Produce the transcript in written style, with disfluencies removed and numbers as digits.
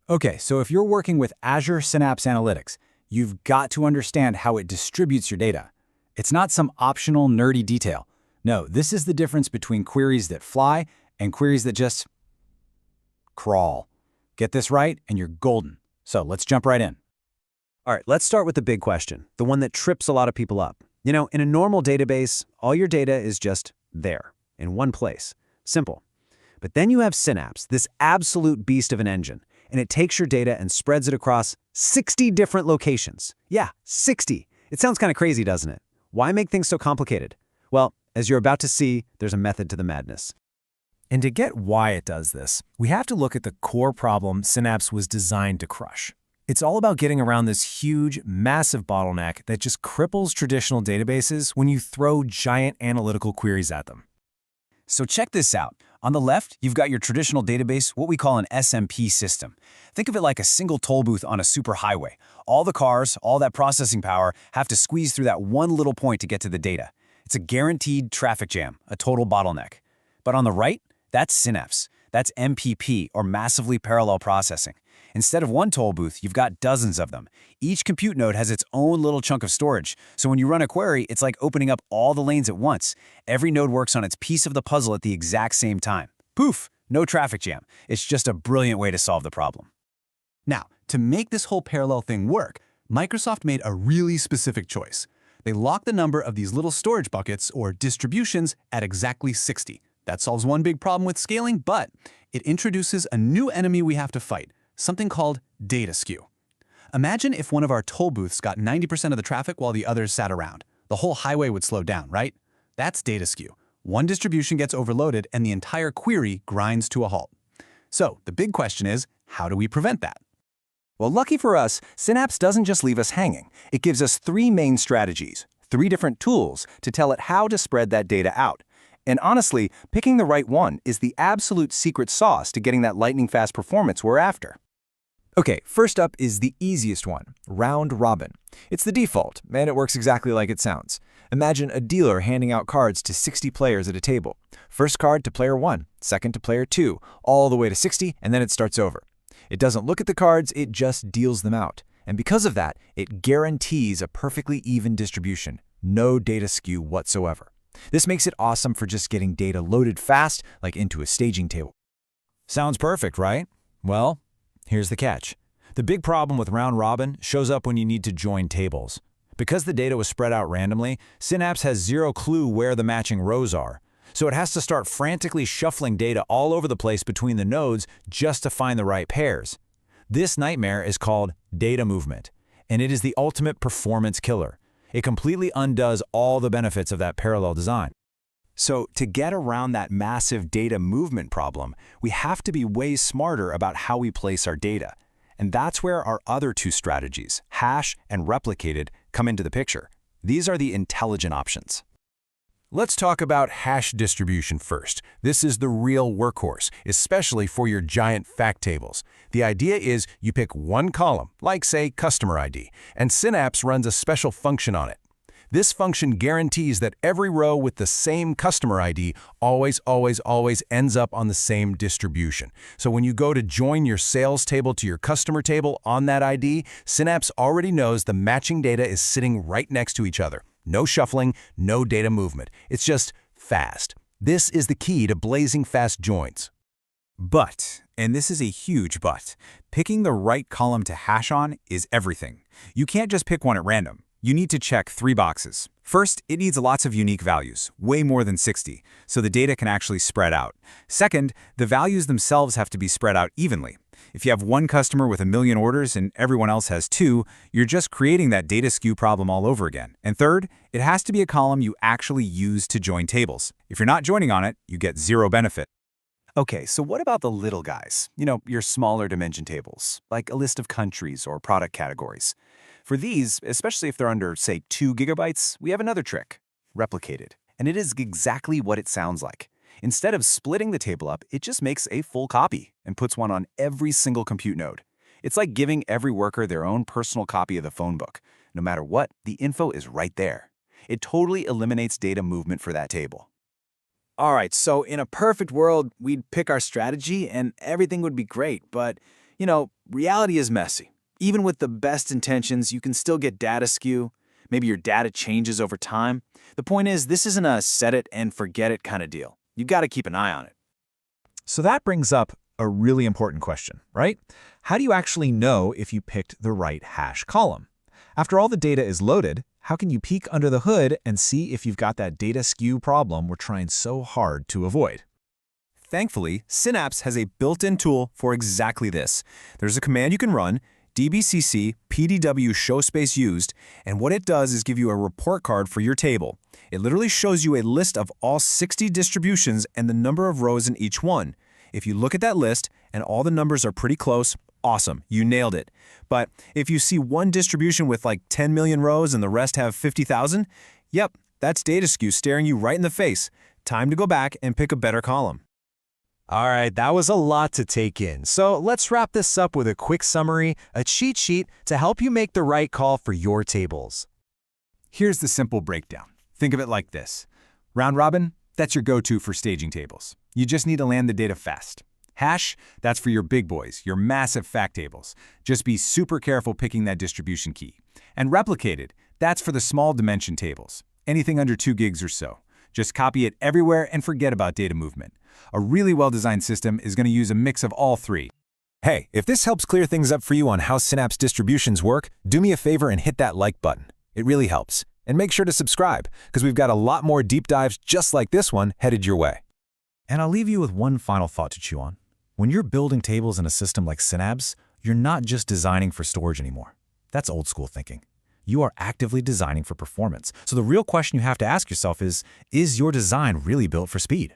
Okay, so if you're working with Azure Synapse Analytics, you've got to understand how it distributes your data. It's not some optional nerdy detail. No, this is the difference between queries that fly and queries that just crawl. Get this right and you're golden. So let's jump right in. All right, let's start with the big question, the one that trips a lot of people up. You know, in a normal database, all your data is just there, in one place. Simple. But then you have Synapse, this absolute beast of an engine, and it takes your data and spreads it across 60 different locations. Yeah, 60. It sounds kind of crazy, doesn't it? Why make things so complicated? Well, as you're about to see, there's a method to the madness. And to get why it does this, we have to look at the core problem Synapse was designed to crush. It's all about getting around this huge, massive bottleneck that just cripples traditional databases when you throw giant analytical queries at them. So check this out. On the left, you've got your traditional database, what we call an SMP system. Think of it like a single toll booth on a superhighway. All the cars, all that processing power, have to squeeze through that one little point to get to the data. It's a guaranteed traffic jam, a total bottleneck. But on the right, that's Synapse. That's MPP, or massively parallel processing. Instead of one toll booth, you've got dozens of them. Each compute node has its own little chunk of storage, so when you run a query, it's like opening up all the lanes at once. Every node works on its piece of the puzzle at the exact same time. Poof! No traffic jam. It's just a brilliant way to solve the problem. Now, to make this whole parallel thing work, Microsoft made a really specific choice. They locked the number of these little storage buckets, or distributions, at exactly 60. That solves one big problem with scaling, but it introduces a new enemy we have to fight, something called data skew. Imagine if one of our toll booths got 90% of the traffic while the others sat around. The whole highway would slow down, right? That's data skew. One distribution gets overloaded and the entire query grinds to a halt. So the big question is, how do we prevent that? Well, lucky for us, Synapse doesn't just leave us hanging. It gives us three main strategies, three different tools to tell it how to spread that data out. And honestly, picking the right one is the absolute secret sauce to getting that lightning-fast performance we're after. Okay, first up is the easiest one, round robin. It's the default, and it works exactly like it sounds. Imagine a dealer handing out cards to 60 players at a table. First card to player 1, second to player 2, all the way to 60, and then it starts over. It doesn't look at the cards, it just deals them out. And because of that, it guarantees a perfectly even distribution, no data skew whatsoever. This makes it awesome for just getting data loaded fast, like into a staging table. Sounds perfect, right? Well, here's the catch. The big problem with round robin shows up when you need to join tables. Because the data was spread out randomly, Synapse has zero clue where the matching rows are. So it has to start frantically shuffling data all over the place between the nodes just to find the right pairs. This nightmare is called data movement, and it is the ultimate performance killer. It completely undoes all the benefits of that parallel design. So to get around that massive data movement problem, we have to be way smarter about how we place our data. And that's where our other two strategies, hash and replicated, come into the picture. These are the intelligent options. Let's talk about hash distribution first. This is the real workhorse, especially for your giant fact tables. The idea is you pick one column, like say customer ID, and Synapse runs a special function on it. This function guarantees that every row with the same customer ID always ends up on the same distribution. So when you go to join your sales table to your customer table on that ID, Synapse already knows the matching data is sitting right next to each other. No shuffling, no data movement. It's just fast. This is the key to blazing fast joins. But, and this is a huge but, picking the right column to hash on is everything. You can't just pick one at random. You need to check 3 boxes. First, it needs lots of unique values, way more than 60, so the data can actually spread out. Second, the values themselves have to be spread out evenly. If you have one customer with 1 million orders and everyone else has 2, you're just creating that data skew problem all over again. And third, it has to be a column you actually use to join tables. If you're not joining on it, you get 0 benefit. Okay, so what about the little guys? You know, your smaller dimension tables, like a list of countries or product categories. For these, especially if they're under, say, 2 gigabytes, we have another trick, replicated. And it is exactly what it sounds like. Instead of splitting the table up, it just makes a full copy and puts one on every single compute node. It's like giving every worker their own personal copy of the phone book. No matter what, the info is right there. It totally eliminates data movement for that table. All right, so in a perfect world, we'd pick our strategy and everything would be great, but Reality is messy. Even with the best intentions, you can still get data skew. Maybe your data changes over time. The point is, this isn't a set it and forget it kind of deal. You got to keep an eye on it. So that brings up a really important question, right? How do you actually know if you picked the right hash column? After all the data is loaded, how can you peek under the hood and see if you've got that data skew problem we're trying so hard to avoid? Thankfully, Synapse has a built-in tool for exactly this. There's a command you can run, dbcc pdw show space used, and what it does is give you a report card for your table. It literally shows you a list of all 60 distributions and the number of rows in each one. If you look at that list and all the numbers are pretty close, awesome, you nailed it. But if you see one distribution with like 10 million rows and the rest have 50,000, yep, that's data skew staring you right in the face. Time to go back and pick a better column. All right, that was a lot to take in. So let's wrap this up with a quick summary, a cheat sheet to help you make the right call for your tables. Here's the simple breakdown. Think of it like this. Round robin, that's your go-to for staging tables. You just need to land the data fast. Hash, that's for your big boys, your massive fact tables. Just be super careful picking that distribution key. And replicated, that's for the small dimension tables. Anything under 2 gigs or so. Just copy it everywhere and forget about data movement. A really well-designed system is going to use a mix of all three. Hey, if this helps clear things up for you on how Synapse distributions work, do me a favor and hit that like button. It really helps. And make sure to subscribe, because we've got a lot more deep dives just like this one headed your way. And I'll leave you with one final thought to chew on. When you're building tables in a system like Synapse, you're not just designing for storage anymore. That's old school thinking. You are actively designing for performance. So the real question you have to ask yourself is your design really built for speed?